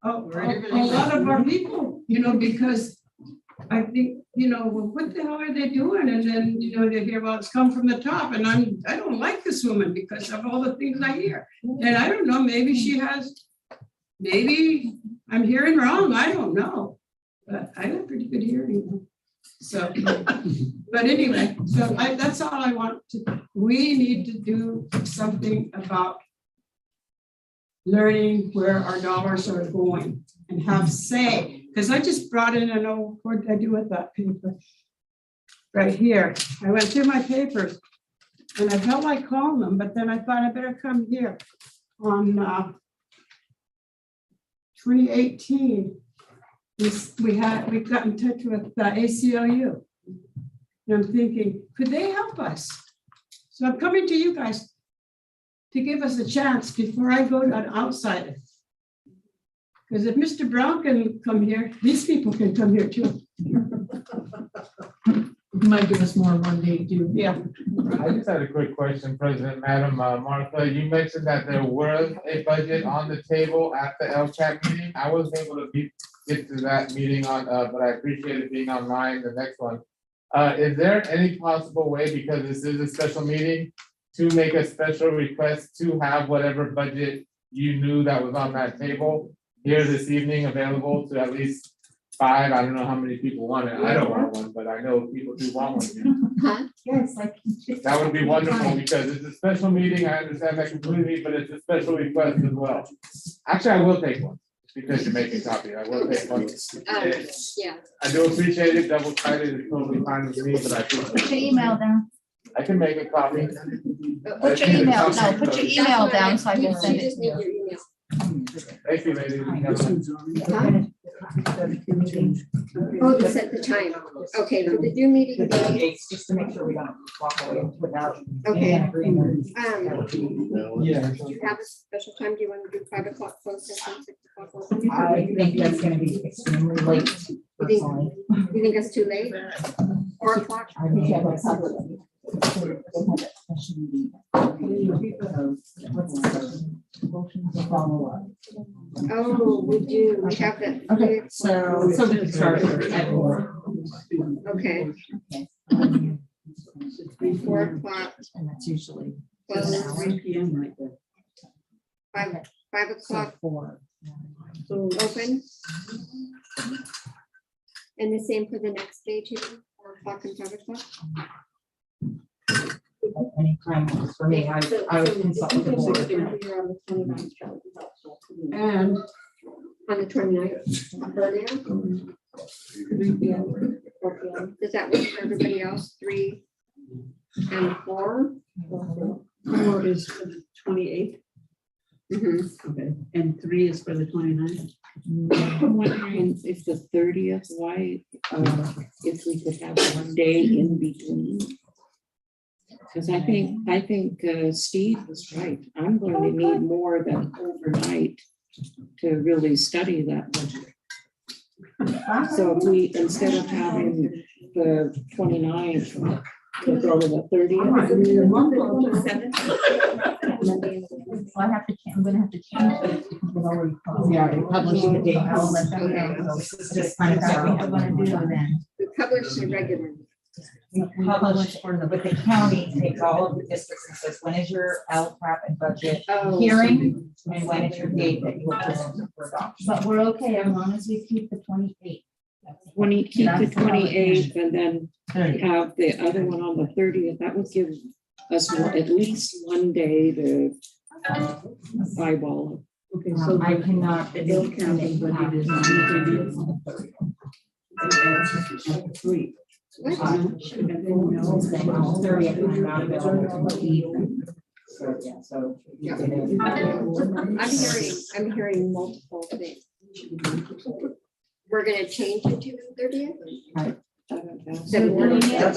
a lot of our people, because I think, well, what the hell are they doing? And then, they hear, well, it's come from the top, and I don't like this woman because of all the things I hear. And I don't know, maybe I'm hearing wrong, I don't know. But I have pretty good hearing. So, but anyway, that's all I want we need to do something about learning where our dollars are going and have say. Because I just brought in what did I do with that paper? Right here. I went through my papers and I felt like calling them, but then I thought I better come here on 2018. We got in touch with the ACLU. And I'm thinking, could they help us? So I'm coming to you guys to give us a chance before I go to an outsider. Because if Mr. Brown can come here, these people can come here too. You might give us more one day too. Yeah. I just had a quick question, President, Madam Martha. You mentioned that there was a budget on the table at the LCAP meeting. I wasn't able to get to that meeting but I appreciate it being online, the next one. Is there any possible way, because this is a special meeting, to make a special request to have whatever budget you knew that was on that table here this evening available to at least 5? I don't know how many people want it. I don't want one, but I know people do want one. Yes, That would be wonderful because it's a special meeting. I understand that completely, but it's a special request as well. Actually, I will take one because you're making copy. I will take one. Yeah. I do appreciate it. Double sided is totally fine with me, but I Put think your email down. I can make a copy. Put your email, no, put your email down so I can send You it. just need your email. Thank you, ladies and gentlemen. Oh, you set the time. Okay, for the Zoom meeting. Just to make sure we don't walk away without. Okay. an agreement. Yeah. Do you have a special time? Do you want to do 5 o'clock close session, 6 o'clock open? I think that's gonna be extremely late, personally. You think that's too late? 4 o'clock? I think that's Oh, we do. We have that. Okay, so we can start at 4. Okay. 4 o'clock. And that's usually. Well, 3 p.m. right there. 5 o'clock 4. open. And the same for the next day too, 4 o'clock and 5 o'clock. Anytime for me, I would consult with the board. And on the 29th, earlier. 3 p.m. 4 p.m. Does that work for everybody else? 3 and 4? 4 is for the 28th. Okay, and 3 is for the 29th. I'm wondering if the 30th, why, if we could have one day in between. Because I think Steve was right. I'm going to need more than overnight to really study that budget. So if we, instead of having the 29th, we'll go to the 30th. So I have to, I'm gonna have to change this because we've already. Yeah, they publish the date. I'll let them know. So it's just kind of how we're gonna do then. We publish the regular. We publish for the, but the county takes all of the districts and says, when is your LCAP and budget hearing? And when is your date that you will present it for adoption? But we're okay as long as we keep the 28th. Keep the 28th and then have the other one on the 30th. That would give us at least one day to eyeball Okay, so I cannot. the Hill County budget is on the 30th. Sweet. So yeah, so. Yeah. I'm hearing multiple things. We're gonna change it to the 30th? That's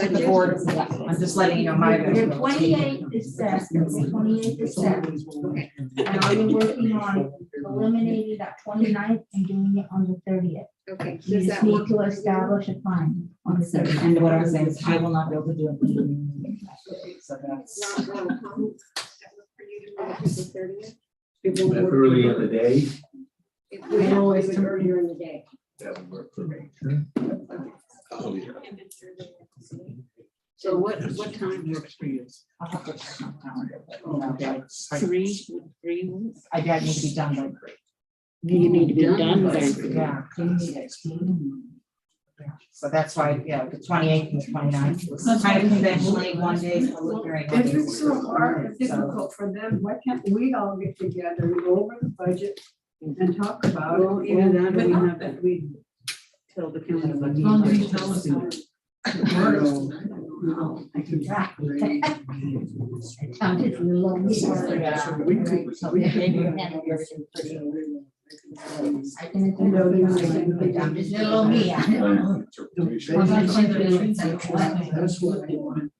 what the board, yeah, I'm just letting you know my. The 28th is set, the 28th is set. Okay. And I'm working on eliminating that 29th and doing it on the 30th. Okay. You Does just that need work? to establish a time on the 30th. And what I was saying is I will not be able to do an evening. So that's. Not one comment for you to move it to the 30th? It won't work. Early in the day, If we always do it earlier in the day. that would work for me. So what time works for you? I'll have to check my calendar, but, you know, like, three. I got need to be done by 3. You need to be done by Yeah. So that's why, yeah, the 28th and the 29th was kind of conventionally one day. If it's so hard and difficult for them, why can't we all get together and go over the budget and talk about it? Well, either that or we have that, we tell the county. what Long as we you tell us how. I can it's little me, I don't know. That's what I want.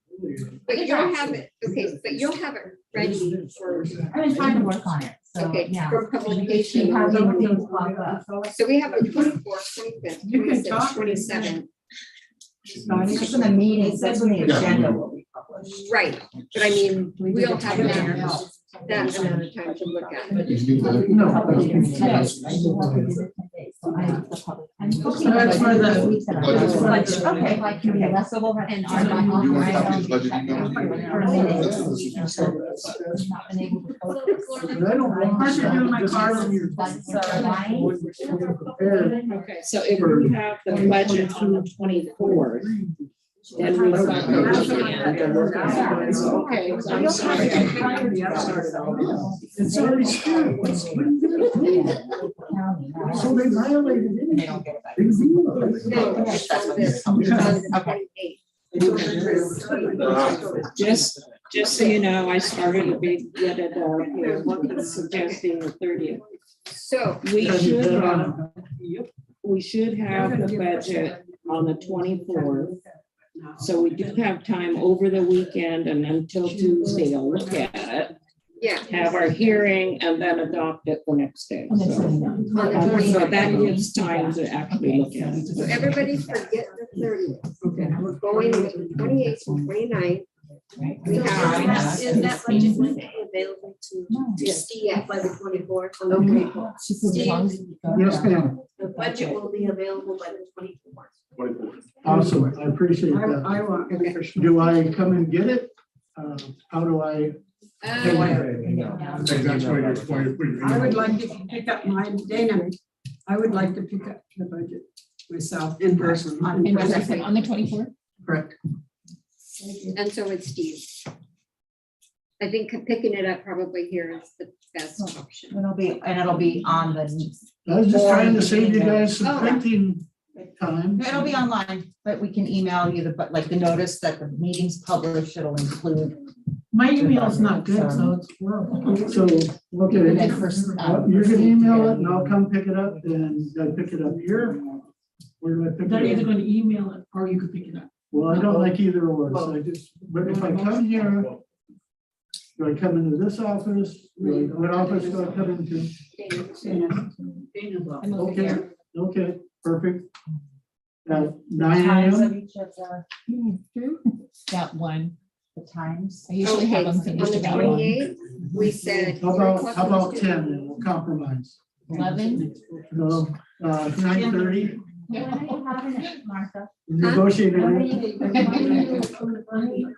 But you'll have it, okay, but you'll have it ready for. I've been trying to work on it, so, Okay, yeah. for publication. Keep having things pop up. So we have the 24th, 25th, You can 26th, talk. 27th. It's just in the meetings, that's in the agenda what we publish. Right, but I mean, we'll have that amount of time to look at it. No. I'm So that's for the- Okay, like, okay, so we'll have. And our. You want copies of budget email? Not been able to focus. But I don't want. How's it doing my just car? when you're- That's so when you're prepared. Okay, so if we have the budget on the 24th, then we've got the weekend to work on it. So, okay, so I'm sorry. It's already started. What are you gonna do? So they violated it. And they don't get it back. No, it's on this, it's on the 28th. Just so you know, I started a big here suggesting the 30th. So. We should have the budget on the 24th. So we do have time over the weekend and until Tuesday to look at it, Yeah. have our hearing and then adopt it the next day. On the So 29th. that gives time to actually look at it. So everybody forget the 30th. Okay. We're going with the 28th and 29th. We have. Is that budget Monday available to Steve by the 24th? Okay. Steve, Yes, ma'am. the budget will be available by the 24th. 24th. Awesome. I appreciate that. I want. Do I come and get it? How do I? Uh, I would like to pick up mine, Dana, I would like to pick up the budget myself in person. On the 24th? Correct. And so it's Steve. I think picking it up probably here is the best option. It'll be on the. I was just trying to save you guys some Oh. printing time. It'll be online, but we can email you the, like the notice that the meeting's published, it'll include. My email's not good, so it's horrible. So, okay, And then first, you're gonna email it and I'll come pick it up and I pick it up here. Where do I pick They're it either up? going to email it or you could pick it up. Well, I don't like either or, so I just, but if I come here, do I come into this office? What office do I come into? Okay, okay, perfect. At 9 Times of AM? each of the, That one. the times. I usually have them Okay, on finished the about one. 28th, we said. How 3 about, o'clock how for the about 10 student. and we'll compromise? 11. No, 9:30, When are you having it, Martha? negotiated. When are you-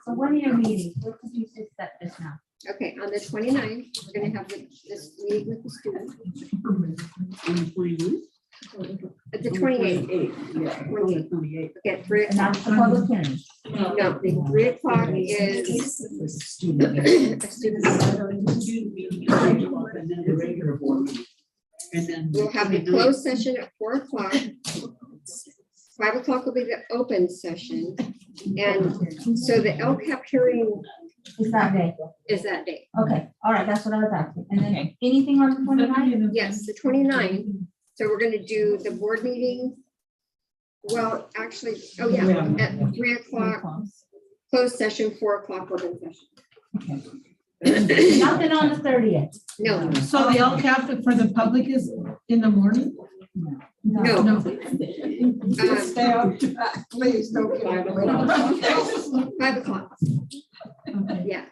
So when are your meetings? What did you just set this now? Okay, on the 29th, we're gonna have this meeting with the students. At the 28th. 28th. Okay, at 3 And o'clock. that's the public hearing. No, the 3 o'clock is. a student We'll have the closed session at 4 o'clock. 5 o'clock will be the open session. And so the LCAP hearing Is that day? is that day. Okay, all right, that's what I was asking. And then anything on the 29th? Yes, the 29th. So we're gonna do the board meeting. Well, actually, oh yeah, at 3 o'clock, closed session, 4 o'clock open session. Nothing on the 30th? No, So the LCAP for the public is in the morning? no. No. Stay on track, please, don't get. 5 o'clock. Yeah.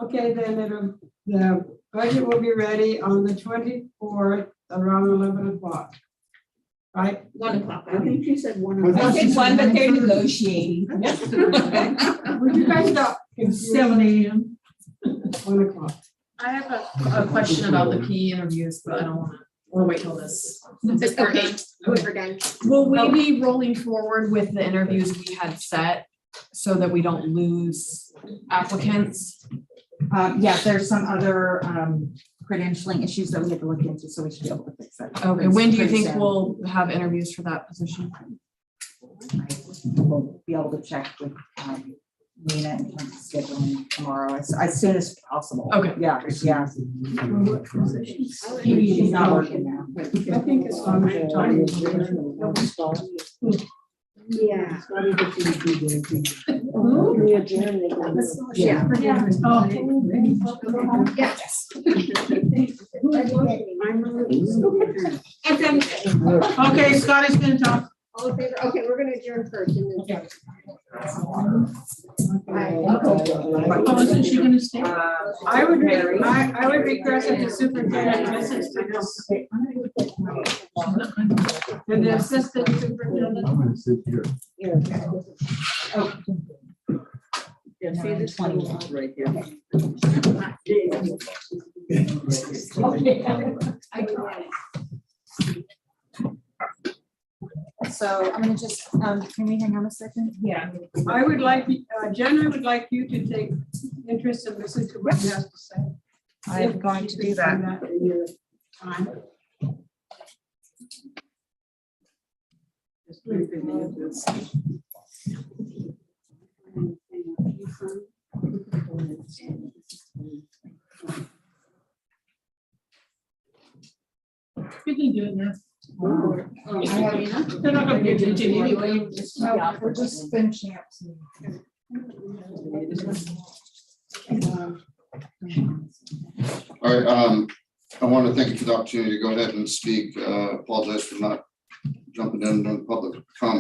Okay, then the budget will be ready on the 24th around 11 o'clock. Right? 1 o'clock. I think she said one. I think one, but they're negotiating. Would you guys stop? 7 AM. 1 o'clock. I have a question about the PE interviews, but I don't wanna, or wait till this. Okay, we're done. Will we be rolling forward with the interviews we had set so that we don't lose applicants? Yeah, there's some other credentialing issues that we have to look into, so we should be able to fix that. Okay, when do you think Pretty soon. we'll have interviews for that position? We'll be able to check with Nina in terms of scheduling tomorrow as soon as possible. Okay. Yeah, yeah. She's not working now. I think it's on my time. Yeah. Yeah. Yes. Okay, Scotty's gonna talk. All in favor? Okay, we're gonna adjourn first and then. Oh, isn't she gonna stay? I would request that the superintendent listens to this. And the assistant superintendent. I'm gonna sit here. Yeah, see this 21 right here. So I'm gonna just, can we hang on a second? Yeah. I would like, Jen, I would like you to take interest and listen to what he has to say. I'm going to do that. In your time. Just briefly, this. You can do it now. They're not gonna get it anyway. Yeah, we're just finishing up some. All right, I want to thank you for the opportunity to go ahead and speak. Apologize for not jumping in on public comment.